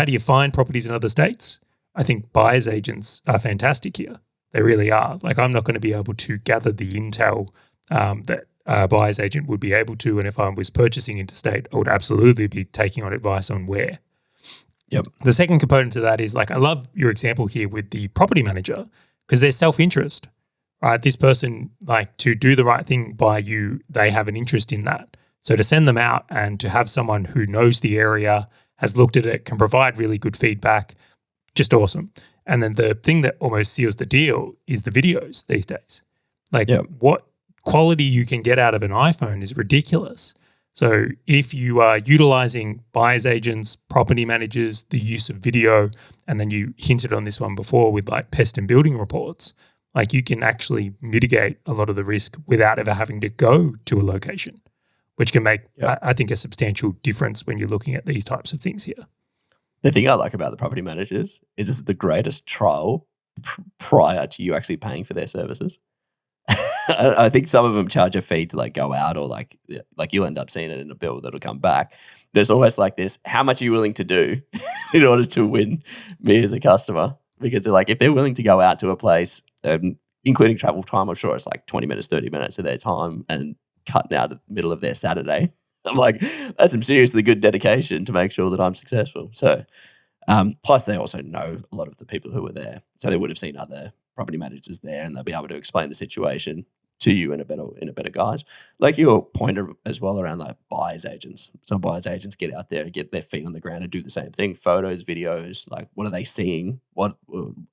how do you find properties in other states? I think buyer's agents are fantastic here. They really are. Like, I'm not going to be able to gather the intel that a buyer's agent would be able to. And if I was purchasing interstate, I would absolutely be taking on advice on where. Yep. The second component to that is, like, I love your example here with the property manager because there's self-interest, right? This person, like, to do the right thing by you, they have an interest in that. So to send them out and to have someone who knows the area, has looked at it, can provide really good feedback, just awesome. And then the thing that almost seals the deal is the videos these days. Like, what quality you can get out of an iPhone is ridiculous. So if you are utilizing buyer's agents, property managers, the use of video, and then you hinted on this one before with like pest and building reports, like, you can actually mitigate a lot of the risk without ever having to go to a location, which can make, I think, a substantial difference when you're looking at these types of things here. The thing I like about the property managers is this is the greatest trial prior to you actually paying for their services. I think some of them charge a fee to like go out, or like you'll end up seeing it in a bill that'll come back. There's almost like this, how much are you willing to do in order to win me as a customer? Because they're like, if they're willing to go out to a place, including travel time, I'm sure it's like 20 minutes, 30 minutes of their time and cutting out the middle of their Saturday. I'm like, that's some seriously good dedication to make sure that I'm successful. So, plus they also know a lot of the people who were there. So they would have seen other property managers there and they'll be able to explain the situation to you in a better guise. Like your point as well around like buyer's agents. So buyer's agents get out there, get their feet on the ground and do the same thing. Photos, videos, like what are they seeing?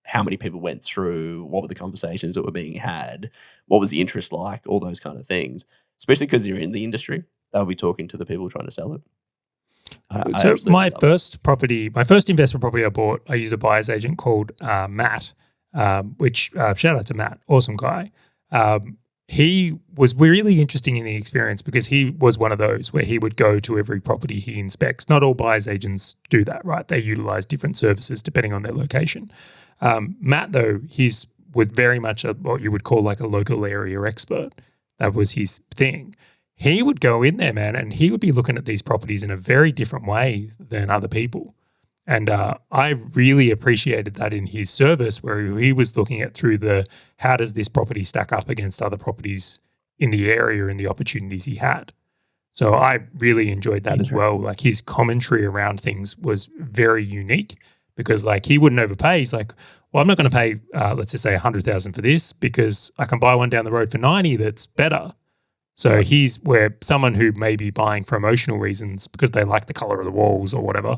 How many people went through? What were the conversations that were being had? What was the interest like? All those kind of things, especially because you're in the industry. They'll be talking to the people trying to sell it. So my first investment property I bought, I use a buyer's agent called Matt, which shout out to Matt, awesome guy. He was really interesting in the experience because he was one of those where he would go to every property he inspects. Not all buyer's agents do that, right? They utilize different services depending on their location. Matt, though, was very much what you would call like a local area expert. That was his thing. He would go in there, man, and he would be looking at these properties in a very different way than other people. And I really appreciated that in his service, where he was looking at through how does this property stack up against other properties in the area and the opportunities he had. So I really enjoyed that as well. Like, his commentary around things was very unique because, like, he wouldn't overpay. He's like, well, I'm not going to pay, let's just say $100,000 for this because I can buy one down the road for 90 that's better. So he's where someone who may be buying for emotional reasons because they like the color of the walls or whatever,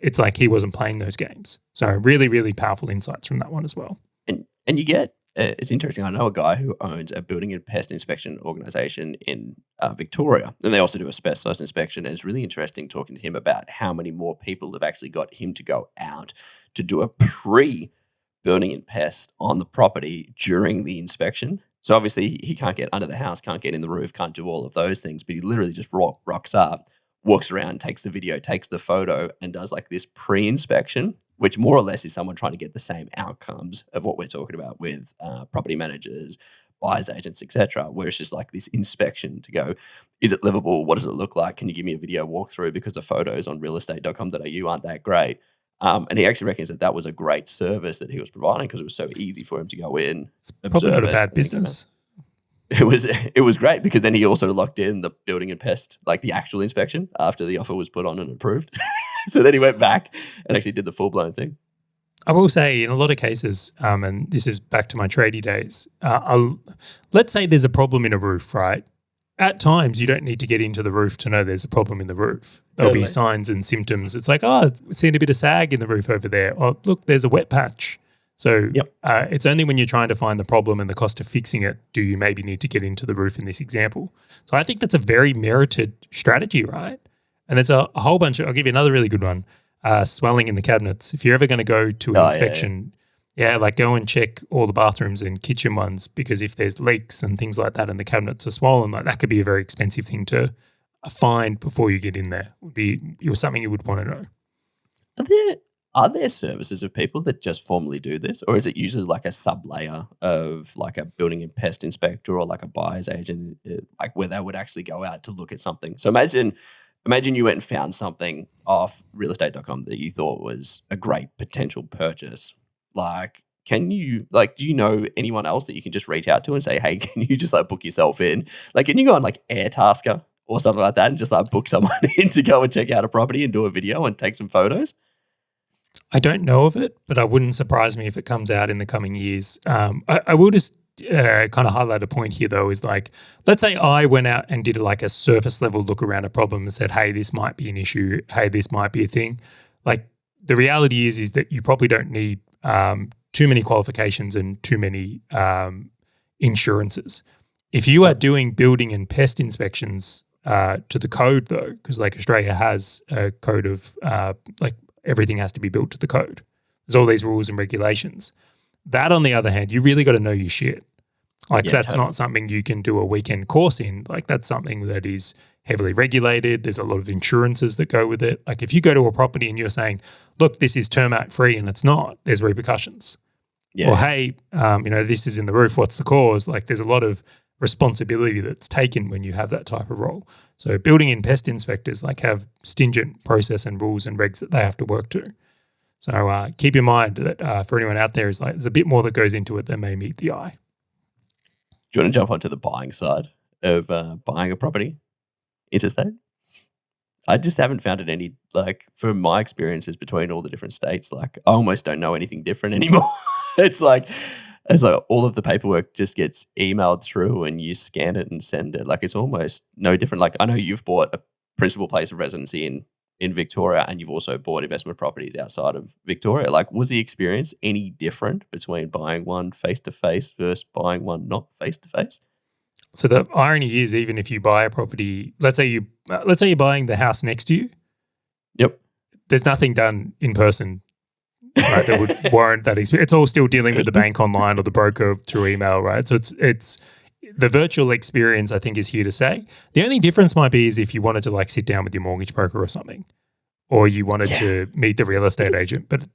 it's like he wasn't playing those games. So really, really powerful insights from that one as well. And you get, it's interesting, I know a guy who owns a building and pest inspection organisation in Victoria, and they also do a specialised inspection, and it's really interesting talking to him about how many more people have actually got him to go out to do a pre-building and pest on the property during the inspection. So obviously he can't get under the house, can't get in the roof, can't do all of those things, but he literally just rocks up, walks around, takes the video, takes the photo, and does like this pre-inspection, which more or less is someone trying to get the same outcomes of what we're talking about with property managers, buyer's agents, etc., where it's just like this inspection to go, is it livable? What does it look like? Can you give me a video walkthrough because the photos on realestate.com.au aren't that great? And he actually reckons that was a great service that he was providing because it was so easy for him to go in, observe. Probably not a bad business. It was great because then he also locked in the building and pest, like the actual inspection after the offer was put on and approved. So then he went back and actually did the full-blown thing. I will say in a lot of cases, and this is back to my tradie days, let's say there's a problem in a roof, right? At times, you don't need to get into the roof to know there's a problem in the roof. There'll be signs and symptoms. It's like, we've seen a bit of sag in the roof over there. Oh, look, there's a wet patch. So it's only when you're trying to find the problem and the cost of fixing it do you maybe need to get into the roof in this example. So I think that's a very merited strategy, right? And there's a whole bunch of – I'll give you another really good one, swelling in the cabinets. If you're ever going to go to an inspection – like go and check all the bathrooms and kitchen ones because if there's leaks and things like that and the cabinets are swollen, like that could be a very expensive thing to find before you get in there. It was something you would want to know. Are there services of people that just formally do this, or is it usually like a sub-layer of like a building and pest inspector or like a buyer's agent, like where they would actually go out to look at something? So imagine imagine you went and found something off realestate.com that you thought was a great potential purchase. Like, can you, like, do you know anyone else that you can just reach out to and say, hey, can you just like book yourself in? Like, can you go on like Airtasker or something like that and just like book someone in to go and check out a property and do a video and take some photos? I don't know of it, but it wouldn't surprise me if it comes out in the coming years. I will just kind of highlight a point here, though, is like, let's say I went out and did like a surface level look around a problem and said, hey, this might be an issue. Hey, this might be a thing. Like, the reality is that you probably don't need too many qualifications and too many insurances. If you are doing building and pest inspections to the code, though, because like Australia has a code of like everything has to be built to the code. There's all these rules and regulations. That, on the other hand, you really got to know your shit. Like, that's not something you can do a weekend course in. Like, that's something that is heavily regulated. There's a lot of insurances that go with it. Like, if you go to a property and you're saying, look, this is termite free, and it's not, there's repercussions. Yeah. Or, hey, this is in the roof, what's the cause? Like, there's a lot of responsibility that's taken when you have that type of role. So building and pest inspectors like have stringent process and rules and regs that they have to work to. So keep in mind that for anyone out there, is like there's a bit more that goes into it than may meet the eye. Do you want to jump onto the buying side of buying a property interstate? I just haven't found it any, like, from my experiences between all the different states, like I almost don't know anything different anymore. It's like all of the paperwork just gets emailed through and you scan it and send it. Like, it's almost no different. Like, I know you've bought a principal place of residency in Victoria, and you've also bought investment properties outside of Victoria. Like, was the experience any different between buying one face-to-face versus buying one not face-to-face? So the irony is, even if you buy a property, let's say you're buying the house next to you. Yep. There's nothing done in person, right, that would warrant that experience. It's all still dealing with the bank online or the broker through email, right? So it's the virtual experience, I think, is here to stay. The only difference might be is if you wanted to like sit down with your mortgage broker or something, or you wanted to meet the real estate agent. But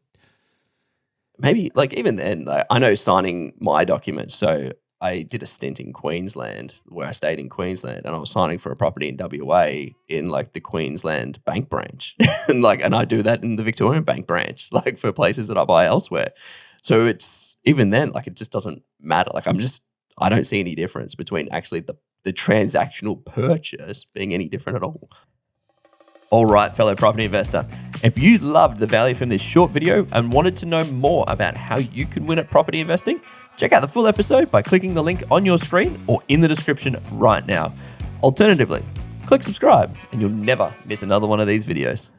maybe, like, even then, like, I know signing my documents. So I did a stint in Queensland where I stayed in Queensland, and I was signing for a property in WA in like the Queensland bank branch. and I do that in the Victorian bank branch, like for places that I buy elsewhere. So it's even then, like, it just doesn't matter. Like, I don't see any difference between actually the transactional purchase being any different at all. All right, fellow property investor, if you loved the value from this short video and wanted to know more about how you can win at property investing, check out the full episode by clicking the link on your screen or in the description right now. Alternatively, click subscribe and you'll never miss another one of these videos.